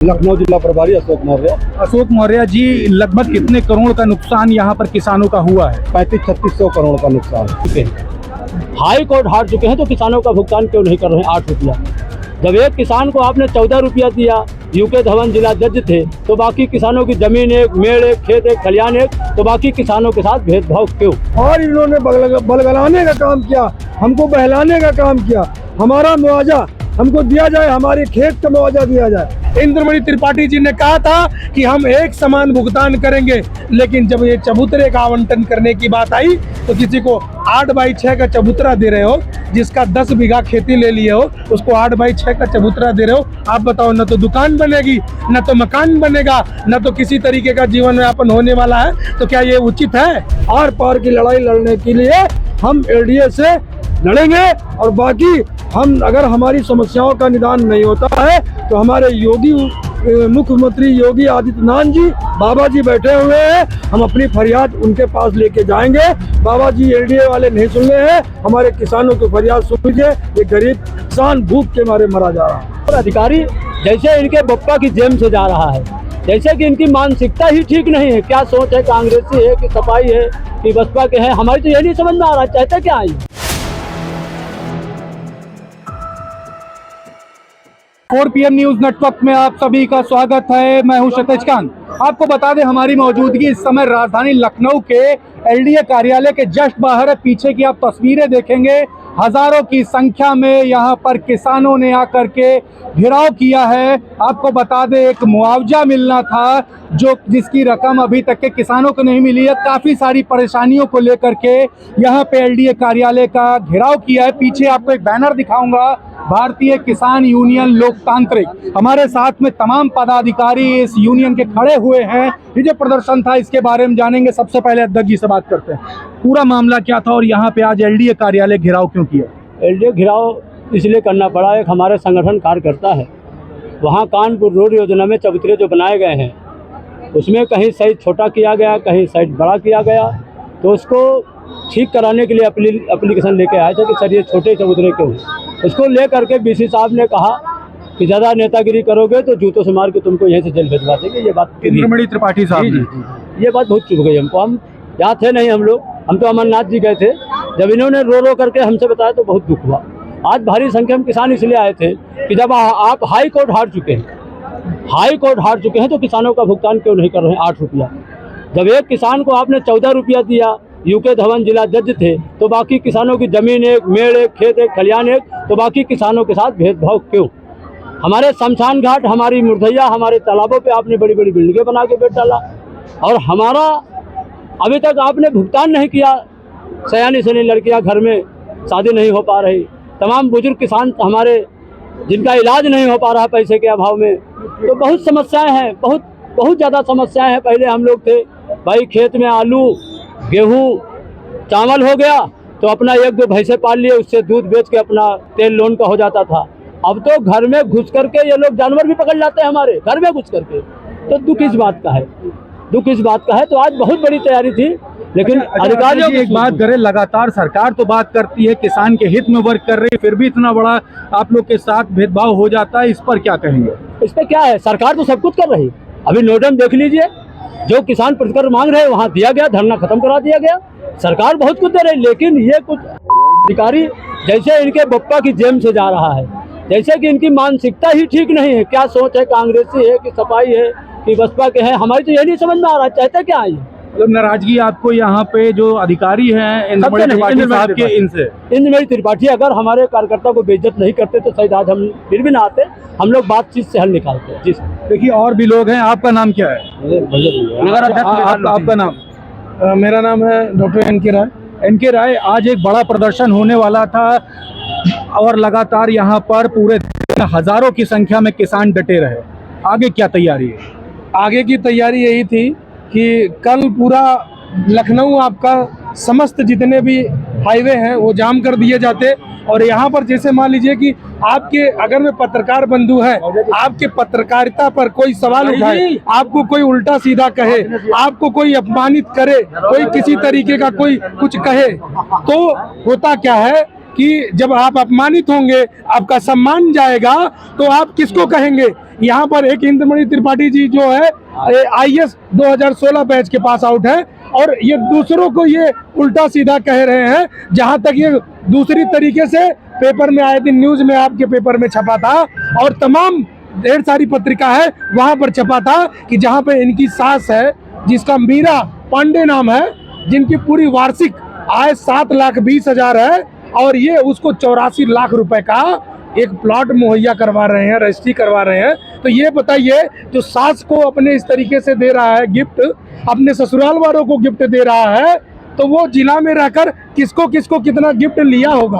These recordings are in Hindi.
लखनऊ जिला प्रभारी अशोक मौर्य। अशोक मौर्य जी, लगभग कितने करोड़ का नुकसान यहाँ पर किसानों का हुआ है? 35-3600 करोड़ का नुकसान चुके हैं। हाई कोर्ट हार चुके हैं तो किसानों का भुगतान क्यों नहीं कर रहे हैं 8 रुपया? जब एक किसान को आपने 14 रुपया दिया, यूके धवन जिला जज थे, तो बाकी किसानों की जमीन एक, मेड़ एक, खेत एक, खलियान एक, तो बाकी किसानों के साथ भेदभाव क्यों? और इन्होंने बलगलाने का काम किया, हमको बहलाने का काम किया। हमारा मुआवजा हमको दिया जाए, हमारे खेत का मुआवजा दिया जाए। इंद्रमणि त्रिपाठी जी ने कहा था कि हम एक समान भुगतान करेंगे, लेकिन जब ये चबूतरे का आवंटन करने की बात आई तो किसी को 8/6 का चबूतरा दे रहे हो, जिसका 10 बीघा खेती ले लिए हो, उसको 8/6 का चबूतरा दे रहे हो। आप बताओ, न तो दुकान बनेगी, न तो मकान बनेगा, न तो किसी तरीके का जीवन यापन होने वाला है। तो क्या ये उचित है? आर पार की लड़ाई लड़ने के लिए हम एलडीए से लड़ेंगे, और बाकी हम अगर हमारी समस्याओं का निदान नहीं होता है तो हमारे योगी मुख्यमंत्री योगी आदित्यनाथ जी, बाबा जी बैठे हुए हैं, हम अपनी फरियाद उनके पास लेके जाएंगे। बाबा जी एलडीए वाले नहीं सुन रहे हैं, हमारे किसानों की फरियाद सुन लीजिए। ये गरीब किसान भूख के मारे मरा जा रहा है। और अधिकारी जैसे इनके बप्पा की जेम से जा रहा है, जैसे कि इनकी मानसिकता ही ठीक नहीं है। क्या सोच है, कांग्रेसी है कि सपाई है कि बसपा के हैं, हमारी तो ये नहीं समझ में आ रहा। चाहते क्या है? 4 PM न्यूज नेटवर्क में आप सभी का स्वागत है। मैं हूं क्षितिज खान। आपको बता दें, हमारी मौजूदगी इस समय राजधानी लखनऊ के एलडीए कार्यालय के जस्ट बाहर है। पीछे की आप तस्वीरें देखेंगे, हजारों की संख्या में यहाँ पर किसानों ने आकर के घेराव किया है। आपको बता दें, एक मुआवजा मिलना था जिसकी रकम अभी तक के किसानों को नहीं मिली है। काफ़ी सारी परेशानियों को लेकर के यहाँ पे एलडीए कार्यालय का घेराव किया है। पीछे आपको एक बैनर दिखाऊंगा, भारतीय किसान यूनियन लोकतांत्रिक। हमारे साथ में तमाम पदाधिकारी इस यूनियन के खड़े हुए हैं। ये जो प्रदर्शन था, इसके बारे में जानेंगे। सबसे पहले अध्यक्ष जी से बात करते हैं। पूरा मामला क्या था और यहाँ पे आज एलडीए कार्यालय घेराव क्यों किया? एलडीए घेराव इसलिए करना पड़ा, एक हमारे संगठन कार्यकर्ता है, वहाँ कानपुर रोड योजना में चबूतरे जो बनाए गए हैं, उसमें कहीं साइज छोटा किया गया, कहीं साइज बड़ा किया गया। तो उसको ठीक कराने के लिए एप्लीकेशन लेके आए थे कि सर ये छोटे चबूतरे क्यों। उसको ले करके बीसी साहब ने कहा कि ज़्यादा नेतागिरी करोगे तो जूतों से मार के तुमको यहीं से जेल भिजवा देंगे। ये बात इंद्रमणि त्रिपाठी साहब जी, ये बात बहुत चुभ गई हमको। हम यहाँ थे नहीं, हम तो अमरनाथ जी गए थे। जब इन्होंने रो करके हमसे बताया तो बहुत दुख हुआ। आज भारी संख्या में किसान इसलिए आए थे कि जब आप हाई कोर्ट हार चुके हैं तो किसानों का भुगतान क्यों नहीं कर रहे हैं 8 रुपया? जब एक किसान को आपने 14 रुपया दिया, यूके धवन जिला जज थे, तो बाकी किसानों की जमीन एक, मेड़ एक, खेत एक, खलियान एक, तो बाकी किसानों के साथ भेदभाव क्यों? हमारे शमशान घाट, हमारी मुर्दैया, हमारे तालाबों पे आपने बड़ी बड़ी बिल्डिंगें बना के बैठ डाला, और हमारा अभी तक आपने भुगतान नहीं किया। सयानी सयानी लड़कियां घर में शादी नहीं हो पा रही, तमाम बुजुर्ग किसान हमारे जिनका इलाज नहीं हो पा रहा पैसे के अभाव में। तो बहुत समस्याएं हैं, बहुत ज़्यादा समस्याएं हैं। पहले हम लोग थे भाई, खेत में आलू, गेहूँ, चावल हो गया तो अपना 1-2 भैंसे पाल लिए, उससे दूध बेच के अपना तेल लोन का हो जाता था। अब तो घर में घुस करके ये लोग जानवर भी पकड़ लाते हैं हमारे घर में घुस करके। तो दुख इस बात का है। तो आज बहुत बड़ी तैयारी थी, लेकिन अधिकारियों की एक बात करें, लगातार सरकार तो बात करती है, किसान के हित में वर्क कर रही है, फिर भी इतना बड़ा आप लोग के साथ भेदभाव हो जाता है। इस पर क्या कहेंगे? इस पर क्या है, सरकार तो सब कुछ कर रही है। अभी नोडम देख लीजिए, जो किसान प्रतिकर मांग रहे हैं वहाँ दिया गया, धरना खत्म करा दिया गया। सरकार बहुत कुछ दे रही, लेकिन ये कुछ अधिकारी जैसे इनके बप्पा की जेम से जा रहा है, जैसे कि इनकी मानसिकता ही ठीक नहीं है। क्या सोच है, कांग्रेसी है कि सपाई है कि बसपा के हैं, हमारी तो ये नहीं समझ में आ रहा। चाहते क्या है? मतलब नाराजगी आपको यहाँ पे जो अधिकारी हैं इंद्रमणि त्रिपाठी साहब के, इनसे? इंद्रमणि त्रिपाठी अगर हमारे कार्यकर्ता को बेइज्जत नहीं करते तो शायद आज हम फिर भी ना आते। हम लोग बातचीत से हल निकालते हैं। जी देखिए, और भी लोग हैं। आपका नाम क्या है? आपका नाम? मेरा नाम है डॉक्टर एनके राय। आज एक बड़ा प्रदर्शन होने वाला था और लगातार यहाँ पर पूरे हजारों की संख्या में किसान डटे रहे। आगे क्या तैयारी है? आगे की तैयारी यही थी कि कल पूरा लखनऊ आपका समस्त जितने भी हाईवे हैं वो जाम कर दिए जाते, और यहाँ पर जैसे मान लीजिए कि आपके अगर में पत्रकार बंधु है, आपके पत्रकारिता पर कोई सवाल उठाए, आपको कोई उल्टा सीधा कहे, आपको कोई अपमानित करे, कोई किसी तरीके का कोई कुछ कहे, तो होता क्या है कि जब आप अपमानित होंगे, आपका सम्मान जाएगा, तो आप किसको कहेंगे? यहाँ पर एक इंद्रमणि त्रिपाठी जी जो है IAS 2016 बैच के पास आउट है, और ये दूसरों को ये उल्टा सीधा कह रहे हैं। जहाँ तक ये दूसरी तरीके से पेपर में आए दिन न्यूज में आपके पेपर में छपा था, और तमाम ढेर सारी पत्रिका है वहां पर छपा था कि जहां पे इनकी सास है जिसका मीरा पांडे नाम है, जिनकी पूरी वार्षिक आय 7,20,000 है, और ये उसको 84 लाख रुपए का एक प्लॉट मुहैया करवा रहे हैं, रजिस्ट्री करवा रहे हैं। तो ये बताइए, जो सास को अपने इस तरीके से दे रहा है गिफ्ट, अपने ससुराल वालों को गिफ्ट दे रहा है, तो वो जिला में रहकर किसको किसको कितना गिफ्ट लिया होगा,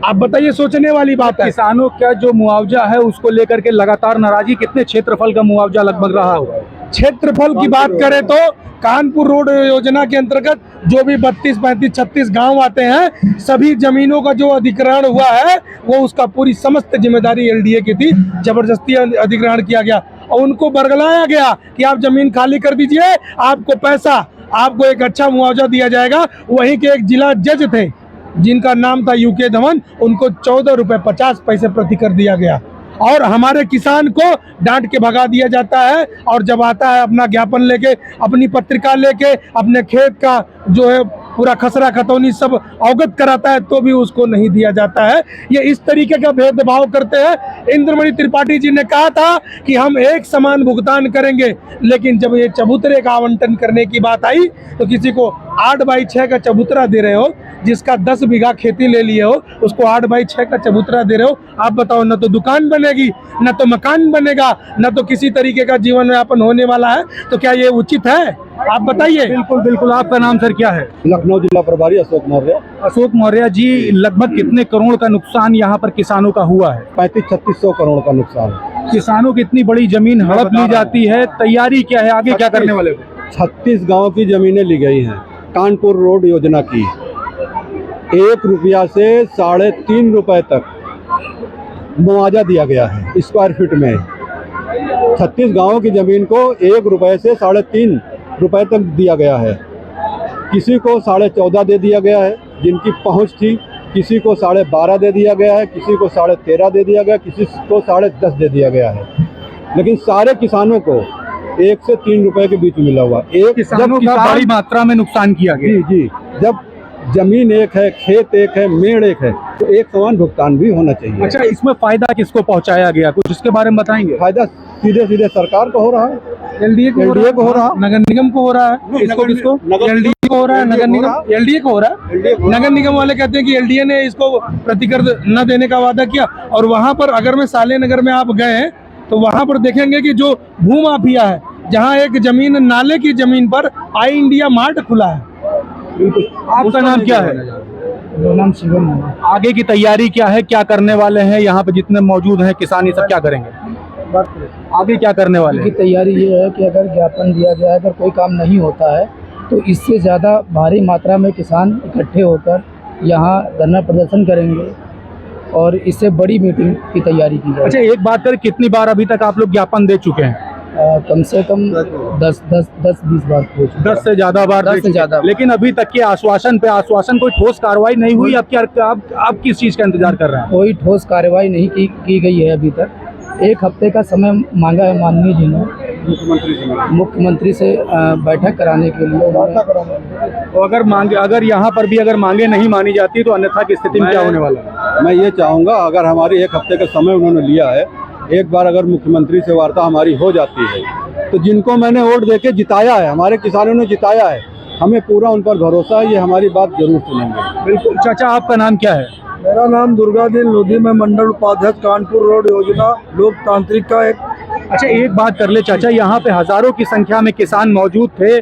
आप बताइए। सोचने वाली बात है। किसानों का जो मुआवजा है उसको लेकर के लगातार नाराजगी, कितने क्षेत्रफल का मुआवजा लगभग रहा होगा? क्षेत्रफल की बात करें तो कानपुर रोड योजना के अंतर्गत जो भी 32, 35, 36 गांव आते हैं, सभी जमीनों का जो अधिग्रहण हुआ है वो उसका पूरी समस्त जिम्मेदारी LDA की थी। जबरदस्ती अधिग्रहण किया गया और उनको बरगलाया गया कि आप जमीन खाली कर दीजिए, आपको पैसा, आपको एक अच्छा मुआवजा दिया जाएगा। वहीं के एक जिला जज थे जिनका नाम था UK धवन, उनको 14 रुपये 50 पैसे प्रति कर दिया गया, और हमारे किसान को डांट के भगा दिया जाता है। और जब आता है अपना ज्ञापन लेके, अपनी पत्रिका लेके, अपने खेत का जो है पूरा खसरा खतौनी सब अवगत कराता है, तो भी उसको नहीं दिया जाता है। ये इस तरीके का भेदभाव करते हैं। इंद्रमणि त्रिपाठी जी ने कहा था कि हम एक समान भुगतान करेंगे, लेकिन जब ये चबूतरे का आवंटन करने की बात आई तो किसी को 8x6 का चबूतरा दे रहे हो, जिसका 10 बीघा खेती ले लिए हो, उसको 8x6 का चबूतरा दे रहे हो। आप बताओ, न तो दुकान बनेगी, न तो मकान बनेगा, न तो किसी तरीके का जीवन यापन होने वाला है। तो क्या ये उचित है? आप बताइए। बिल्कुल बिल्कुल। आपका नाम सर क्या है? लखनऊ जिला प्रभारी अशोक मौर्य। अशोक मौर्य जी, लगभग कितने करोड़ का नुकसान यहाँ पर किसानों का हुआ है? 35-3600 करोड़ का नुकसान। किसानों की इतनी बड़ी जमीन हड़प ली जाती है, तैयारी क्या है, आगे क्या करने वाले? 36 गांव की जमीनें ली गई हैं कानपुर रोड योजना की। 1 रुपया से 3.5 रुपए तक मुआवजा दिया गया है स्क्वायर फीट में। 36 गांवों की जमीन को 1 रुपए से 3.5 रुपए तक दिया गया है। किसी को 14.5 दे दिया गया है जिनकी पहुंच थी, किसी को 12.5 दे दिया गया है, किसी को 13.5 दे दिया गया, किसी को 10.5 दे दिया गया है। लेकिन सारे किसानों को 1 से 3 रुपए के बीच मिला हुआ। एक किसानों का बड़ी मात्रा में नुकसान किया गया। जी जी, जब जमीन एक है, खेत एक है, मेड़ एक है, तो एक समान भुगतान भी होना चाहिए। अच्छा, इसमें फायदा किसको पहुंचाया गया, कुछ इसके बारे में बताएंगे? फायदा सीधे सीधे सरकार को हो रहा है, LDA को हो रहा है, नगर निगम को हो रहा है। इसको किसको? LDA को हो रहा है, नगर निगम LDA को हो रहा है। नगर निगम वाले कहते हैं कि LDA ने इसको प्रतिकर न देने का वादा किया। और वहां पर अगर मैं साले नगर में आप गए हैं तो वहां पर देखेंगे कि जो भू माफिया है, जहां एक जमीन नाले की जमीन पर आई इंडिया मार्ट खुला है। आपका नाम क्या है? मेरा नाम शिवम है। आगे की तैयारी क्या है, क्या करने वाले हैं यहाँ पे जितने मौजूद हैं किसान, ये सब क्या करेंगे? आगे क्या करने वाले की हैं? तैयारी ये है कि अगर ज्ञापन दिया गया है, अगर कोई काम नहीं होता है तो इससे ज़्यादा भारी मात्रा में किसान इकट्ठे होकर यहाँ धरना प्रदर्शन करेंगे और इससे बड़ी मीटिंग की तैयारी की जाए। अच्छा, एक बात कर, कितनी बार अभी तक आप लोग ज्ञापन दे चुके हैं? कम से कम 10-20 बार हो चुका है। 10 से ज्यादा बार? 10 से ज्यादा। लेकिन अभी तक के आश्वासन पे आश्वासन, कोई ठोस कार्रवाई नहीं हुई। अब क्या आप किस चीज का इंतजार कर रहे हैं? कोई ठोस कार्रवाई नहीं की गई है अभी तक। 1 हफ्ते का समय मांगा है माननीय जी ने मुख्यमंत्री से बैठक कराने के लिए। तो अगर यहाँ पर भी अगर मांगे नहीं मानी जाती तो अन्यथा की स्थिति में क्या होने वाला है? मैं ये चाहूँगा, अगर हमारी 1 हफ्ते का समय उन्होंने लिया है, एक बार अगर मुख्यमंत्री से वार्ता हमारी हो जाती है, तो जिनको मैंने वोट देके जिताया है, हमारे किसानों ने जिताया है, हमें पूरा उन पर भरोसा है, ये हमारी बात जरूर सुनेंगे। बिल्कुल। चाचा, आपका नाम क्या है? मेरा नाम दुर्गादीन लोधी, मैं मंडल उपाध्यक्ष कानपुर रोड योजना लोकतांत्रिक का एक। अच्छा, एक बात कर ले चाचा, यहाँ पे हजारों की संख्या में किसान मौजूद थे,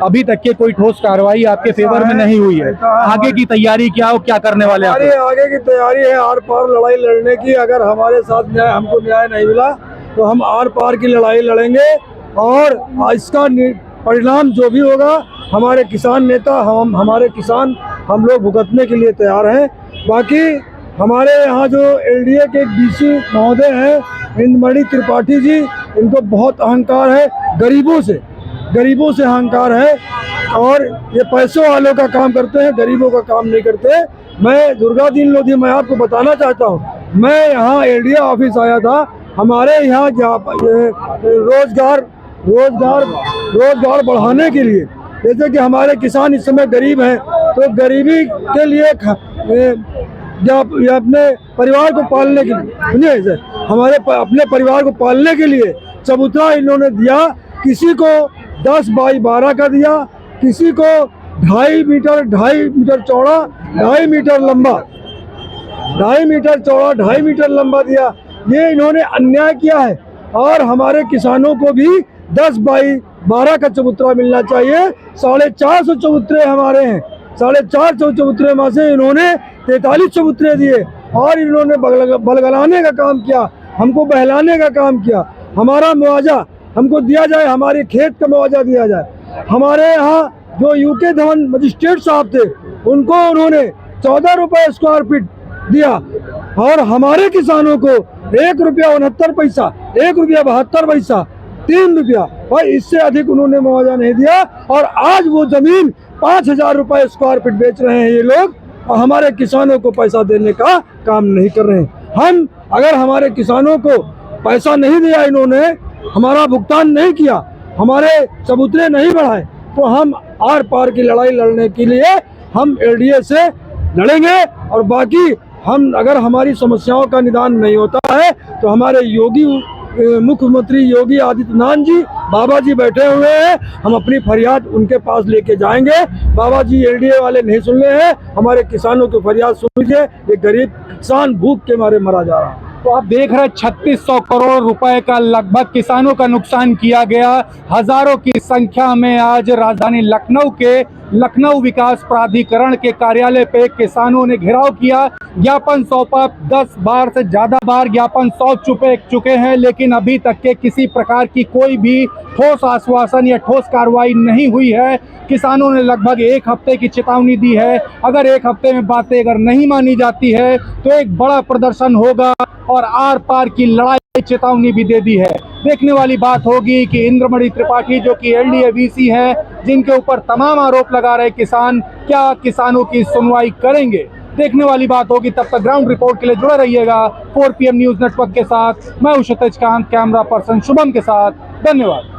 अभी तक के कोई ठोस कार्रवाई आपके फेवर में नहीं हुई है। आगे की तैयारी क्या हो, क्या करने वाले आप? आगे की तैयारी है आर पार लड़ाई लड़ने की। अगर हमारे साथ हमको न्याय नहीं मिला तो हम आर पार की लड़ाई लड़ेंगे, और इसका परिणाम जो भी होगा, हमारे किसान नेता, हमारे किसान, हम लोग भुगतने के लिए तैयार हैं। बाकी हमारे यहाँ जो LDA के DC महोदय हैं इंद्रमणि त्रिपाठी जी, इनको बहुत अहंकार है, गरीबों से अहंकार है, और ये पैसों वालों का काम करते हैं, गरीबों का काम नहीं करते। मैं दुर्गादीन लोधी, मैं आपको बताना चाहता हूँ, मैं यहाँ LDA ऑफिस आया था हमारे यहाँ रोजगार बढ़ाने के लिए, जैसे कि हमारे किसान इस समय गरीब हैं, तो गरीबी के लिए अपने परिवार को पालने के लिए, समझे, हमारे अपने परिवार को पालने के लिए चबूतरा इन्होंने दिया। किसी को 10 बाई 12 का दिया, किसी को 2.5 मीटर चौड़ा, 2.5 मीटर लंबा, 2.5 मीटर चौड़ा, 2.5 मीटर लंबा दिया। ये इन्होंने अन्याय किया है। और हमारे किसानों को भी 10 बाई 12 का चबूतरा मिलना चाहिए। 450 चबूतरे हमारे हैं, 450 चबूतरे में से इन्होंने 43 चबूतरे दिए और इन्होंने बलगलाने का काम किया, हमको बहलाने का काम किया। हमारा मुआवजा हमको दिया जाए, हमारे खेत का मुआवजा दिया जाए। हमारे यहाँ जो यूके धवन मजिस्ट्रेट साहब थे, उनको उन्होंने 14 रुपये स्क्वायर फीट दिया और हमारे किसानों को 1 रुपया 69 पैसा, 1 रुपया 72 पैसा, 3 रुपया, भाई इससे अधिक उन्होंने मुआवजा नहीं दिया। और आज वो जमीन 5000 रुपये स्क्वायर फीट बेच रहे हैं ये लोग, और हमारे किसानों को पैसा देने का काम नहीं कर रहे हैं। हम अगर हमारे किसानों को पैसा नहीं दिया, इन्होंने हमारा भुगतान नहीं किया, हमारे चबूतरे नहीं बढ़ाए, तो हम आर पार की लड़ाई लड़ने के लिए हम एलडीए से लड़ेंगे। और बाकी हम अगर हमारी समस्याओं का निदान नहीं होता है तो हमारे मुख्यमंत्री योगी आदित्यनाथ जी, बाबा जी बैठे हुए हैं, हम अपनी फरियाद उनके पास लेके जाएंगे। बाबा जी एलडीए वाले नहीं सुन रहे हैं, हमारे किसानों की फरियाद सुन लीजिए। ये गरीब किसान भूख के मारे मरा जा रहा है। तो आप देख रहे हैं 3600 करोड़ रुपए का लगभग किसानों का नुकसान किया गया। हजारों की संख्या में आज राजधानी लखनऊ के लखनऊ विकास प्राधिकरण के कार्यालय पे किसानों ने घेराव किया, ज्ञापन सौंपा। 10 बार से ज्यादा बार ज्ञापन सौंप चुके हैं, लेकिन अभी तक के किसी प्रकार की कोई भी ठोस आश्वासन या ठोस कार्रवाई नहीं हुई है। किसानों ने लगभग 1 हफ्ते की चेतावनी दी है। अगर 1 हफ्ते में बातें अगर नहीं मानी जाती है तो एक बड़ा प्रदर्शन होगा और आर पार की लड़ाई चेतावनी भी दे दी है। देखने वाली बात होगी कि इंद्रमणि त्रिपाठी जो कि एलडीए वीसी हैं, जिनके ऊपर तमाम आरोप लगा रहे किसान, क्या किसानों की सुनवाई करेंगे? देखने वाली बात होगी। तब तक ग्राउंड रिपोर्ट के लिए जुड़े रहिएगा 4PM न्यूज़ नेटवर्क के साथ। मैं हूं क्षितिज कांत, कैमरा पर्सन शुभम के साथ। धन्यवाद।